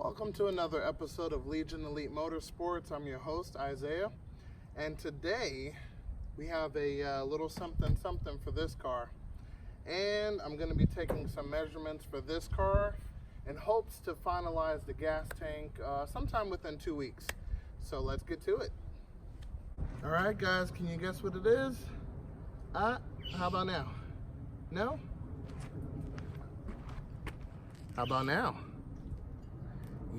Welcome to another episode of Legion Elite Motorsports. I'm your host, Isaiah, and today we have a little something for this car. And I'm going to be taking some measurements for this car in hopes to finalize the gas tank sometime within 2 weeks. So let's get to it. All right, guys, can you guess what it is? How about now? No? How about now?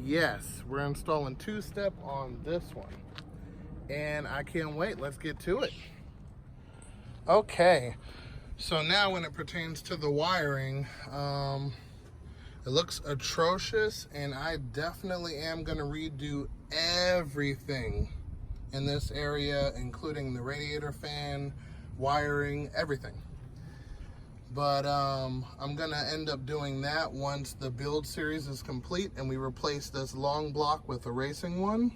Yes, we're installing two-step on this one. And I can't wait. Let's get to it. Okay, so now when it pertains to the wiring, it looks atrocious, and I definitely am going to redo everything in this area, including the radiator fan, wiring, everything. But I'm gonna end up doing that once the build series is complete and we replace this long block with a racing one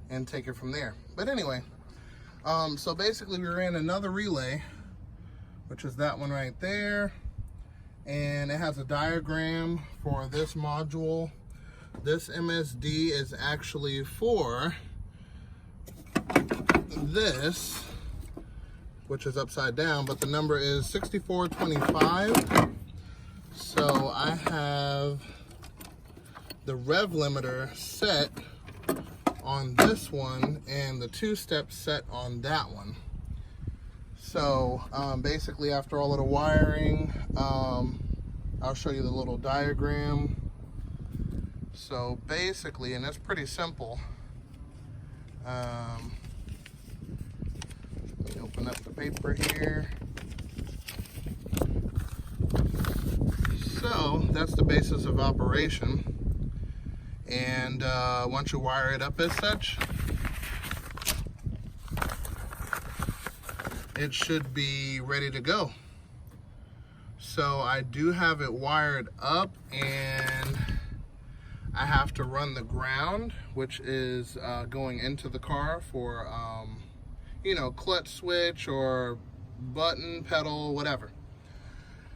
and take it from there. But anyway, so basically we ran another relay, which is that one right there, and it has a diagram for this module. This MSD is actually for this, which is upside down, but the number is 6425. So I have the rev limiter set on this one and the two-step set on that one. So basically, after all of the wiring, I'll show you the little diagram. So basically, and it's pretty simple. Let me open up the paper here. So that's the basis of operation. And once you wire it up as such, it should be ready to go. So I do have it wired up, and I have to run the ground, which is going into the car for you know, clutch switch or button, pedal, whatever.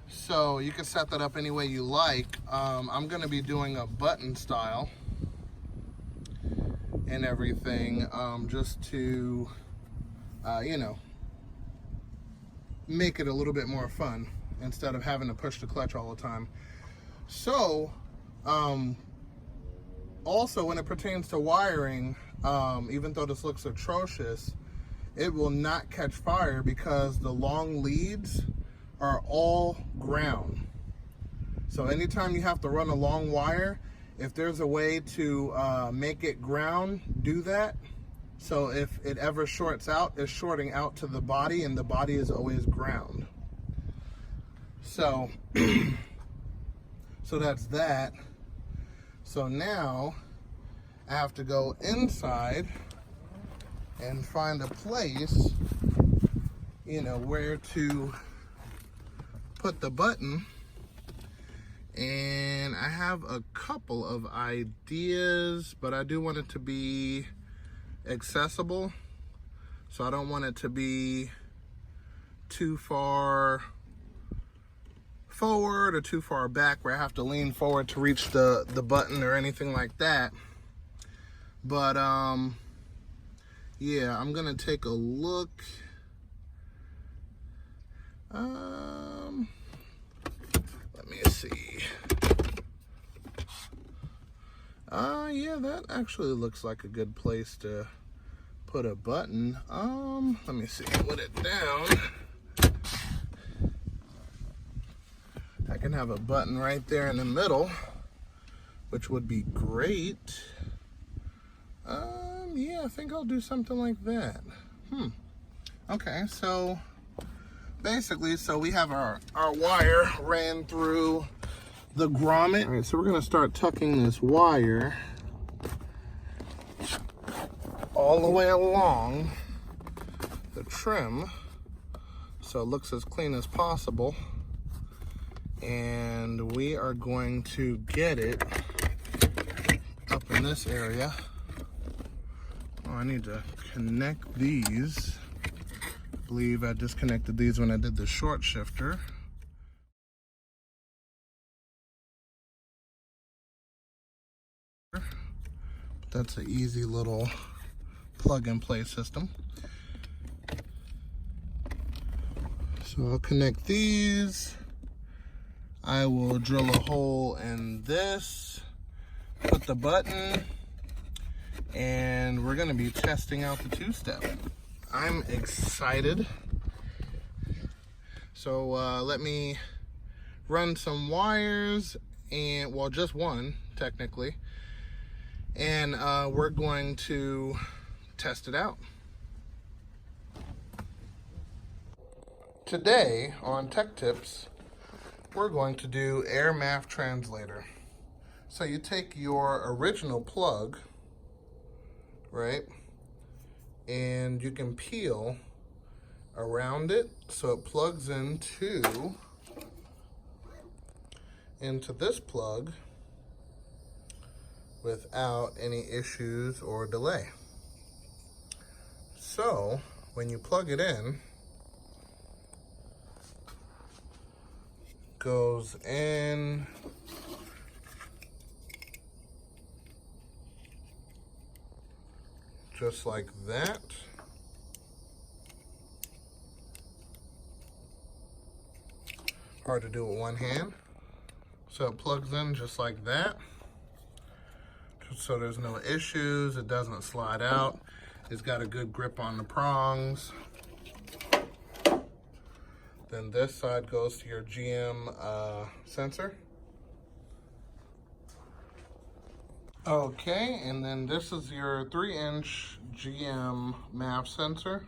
So you can set that up any way you like. I'm gonna be doing a button style and everything, just to, you know, make it a little bit more fun instead of having to push the clutch all the time. So, also when it pertains to wiring, even though this looks atrocious, it will not catch fire because the long leads are all ground. So anytime you have to run a long wire, if there's a way to make it ground, do that. So if it ever shorts out, it's shorting out to the body, and the body is always ground. So, so that's that. So now I have to go inside and find a place, you know, where to put the button. And I have a couple of ideas, but I do want it to be accessible. So I don't want it to be too far forward or too far back where I have to lean forward to reach the button or anything like that. But yeah, I'm gonna take a look. Let me see. Yeah, that actually looks like a good place to put a button. Let me see, put it down. I can have a button right there in the middle, which would be great. Yeah, I think I'll do something like that. Okay, so basically, so we have our wire ran through the grommet. All right, so we're gonna start tucking this wire all the way along the trim so it looks as clean as possible. And we are going to get it up in this area. Oh, I need to connect these. I believe I disconnected these when I did the short shifter. That's an easy little plug and play system. So I'll connect these. I will drill a hole in this, put the button, and we're gonna be testing out the two-step. I'm excited. So let me run some wires, and well, just one technically, and we're going to test it out. Today on Tech Tips, we're going to do Air Math Translator. So you take your original plug, right, and you can peel around it so it plugs into this plug without any issues or delay. So when you plug it in, goes in, just like that. Hard to do with one hand. So it plugs in just like that. So there's no issues, it doesn't slide out. It's got a good grip on the prongs. Then this side goes to your GM sensor. Okay, and then this is your 3-inch GM MAF sensor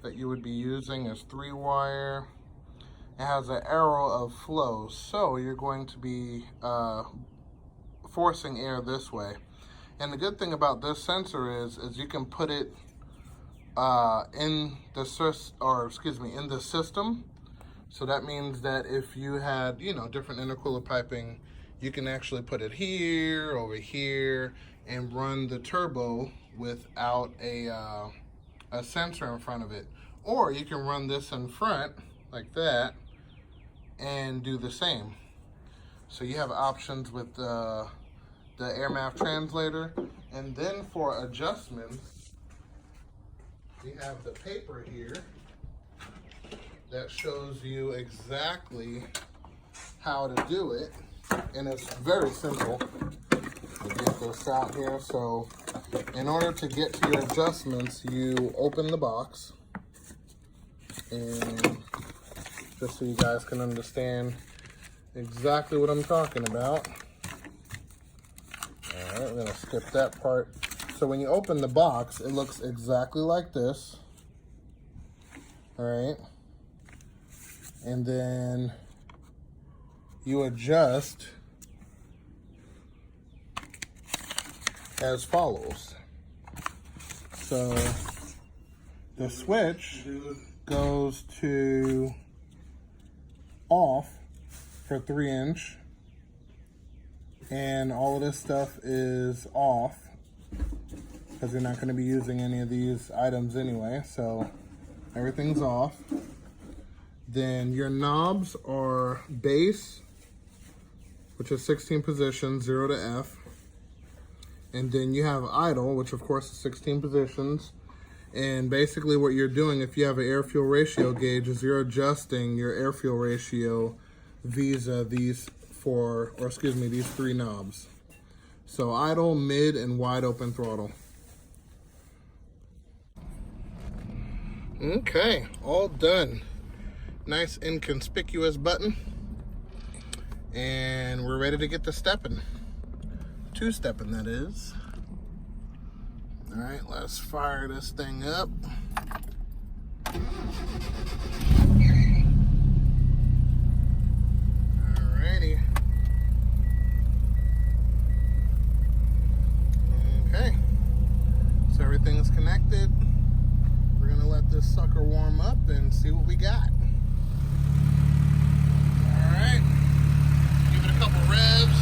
that you would be using as 3-wire. It has an arrow of flow, so you're going to be forcing air this way. And the good thing about this sensor is you can put it in the system. So that means that if you had, different intercooler piping, you can actually put it here, over here, and run the turbo without a sensor in front of it. Or you can run this in front, like that, and do the same. So you have options with the Air Math Translator. And then for adjustments, we have the paper here that shows you exactly how to do it. And it's very simple. I'll get this out here. So in order to get to your adjustments, you open the box. And just so you guys can understand exactly what I'm talking about. All right, we're gonna skip that part. So when you open the box, it looks exactly like this. All right. And then you adjust as follows. So the switch goes to off for 3-inch, and all of this stuff is off because you're not going to be using any of these items anyway, so everything's off. Then your knobs are base, which is 16 positions, 0 to F. And then you have idle, which of course is 16 positions. And basically what you're doing, if you have an air-fuel ratio gauge, is you're adjusting your air-fuel ratio via these 3 knobs. So idle, mid, and wide open throttle. Okay, all done. Nice inconspicuous button. And we're ready to get to stepping. Two-stepping, that is. All right, let's fire this thing up. Alrighty. Okay, so everything's connected. We're gonna let this sucker warm up and see what we got. All right, give it a couple revs.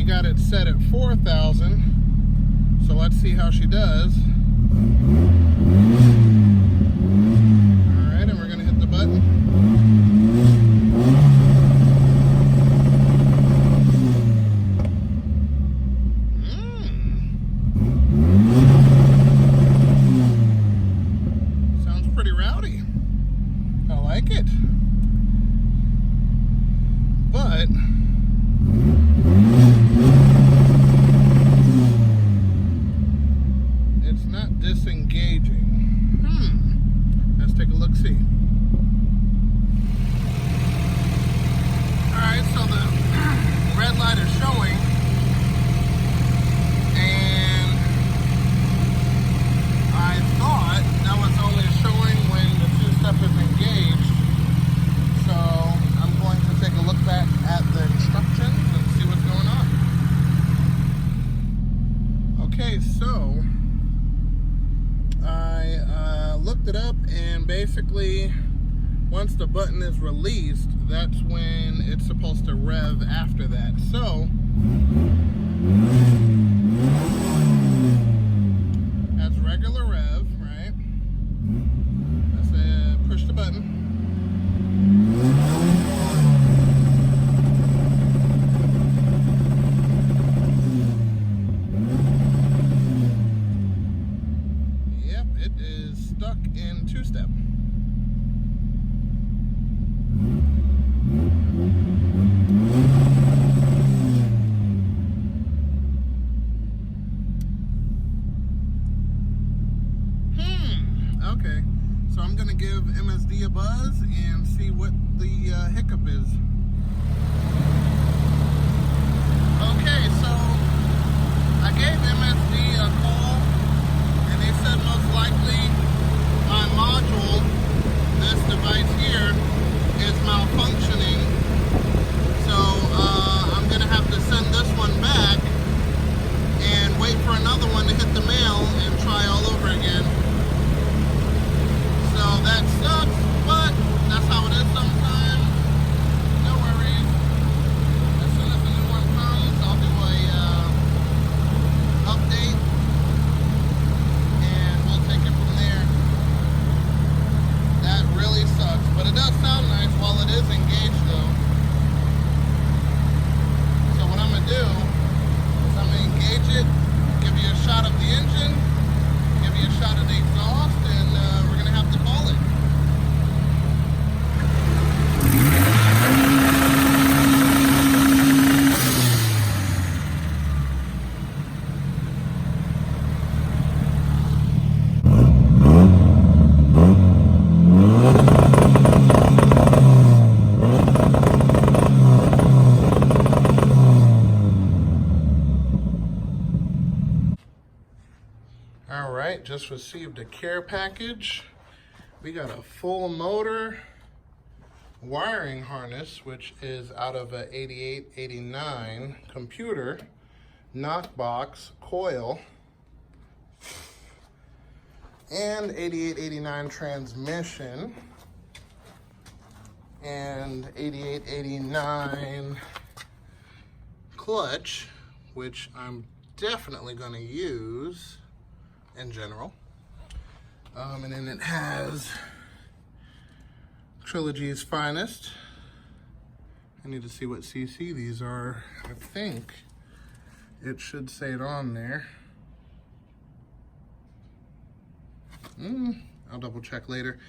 got it set at 4,000. So let's see how she does. All right, and we're gonna hit the button. Sounds pretty rowdy. I like it. But it's not disengaging. Let's take a look, see. Alright, so the red light is showing, and I thought that was only showing when the two-step is engaged. So I'm going to take a look back at the instructions and see what's going on. Okay, so I looked it up, and basically once the button is released, that's when it's supposed to rev after that. So that's regular rev, right? Let's push the button. Yep, it is stuck in two-step. Okay, so I'm gonna give MSD a buzz and see what the hiccup is. Okay, so I gave MSD a call, and they said most likely my module, this device here, is malfunctioning. So I'm gonna have to send this one back and wait for another one to hit the mail and try all over again. So that sucks, but that's how it is sometimes. No worries. As soon as the new one comes, I'll do a update, and we'll take it from there. That really sucks, but it does sound nice while it is engaged though. So what I'm gonna do is I'm gonna engage it, give you a shot of the engine, give you a shot of the exhaust, and we're gonna have to call it. All right, just received a care package. We got a full motor wiring harness, which is out of a 8889 computer, knockbox coil, and 8889 transmission, and 8889 clutch, which I'm definitely going to use in general. And then it has Trilogy's finest. I need to see what CC these are. I think it should say it on there. I'll double check later.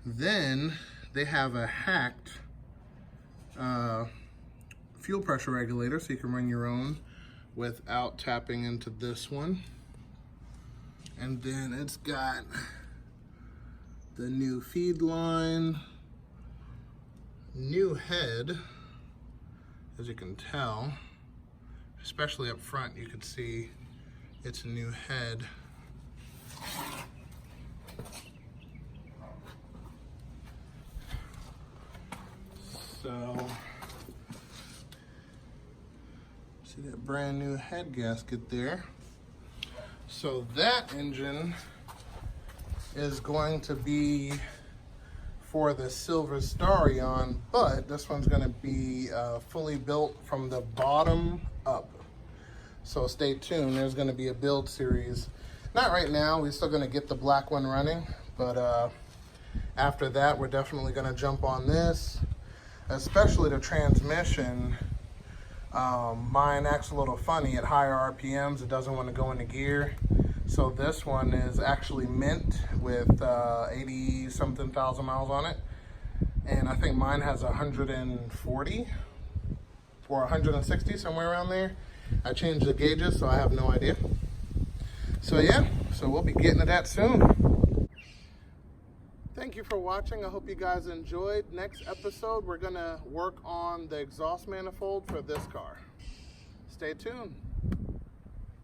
Then they have a hacked fuel pressure regulator, so you can run your own without tapping into this one. And then it's got the new feed line, new head, as you can tell, especially up front, you can see it's a new head. So, see that brand new head gasket there. So that engine is going to be for the silver Starion, but this one's going to be fully built from the bottom up. So stay tuned. There's going to be a build series. Not right now. We're still going to get the black one running. But after that, we're definitely going to jump on this. Especially the transmission. Mine acts a little funny at higher RPMs. It doesn't want to go into gear. So this one is actually mint with 80 something thousand miles on it. And I think mine has 140 or 160, somewhere around there. I changed the gauges, so I have no idea. So yeah, so we'll be getting to that soon. Thank you for watching. I hope you guys enjoyed. Next episode, we're gonna work on the exhaust manifold for this car. Stay tuned.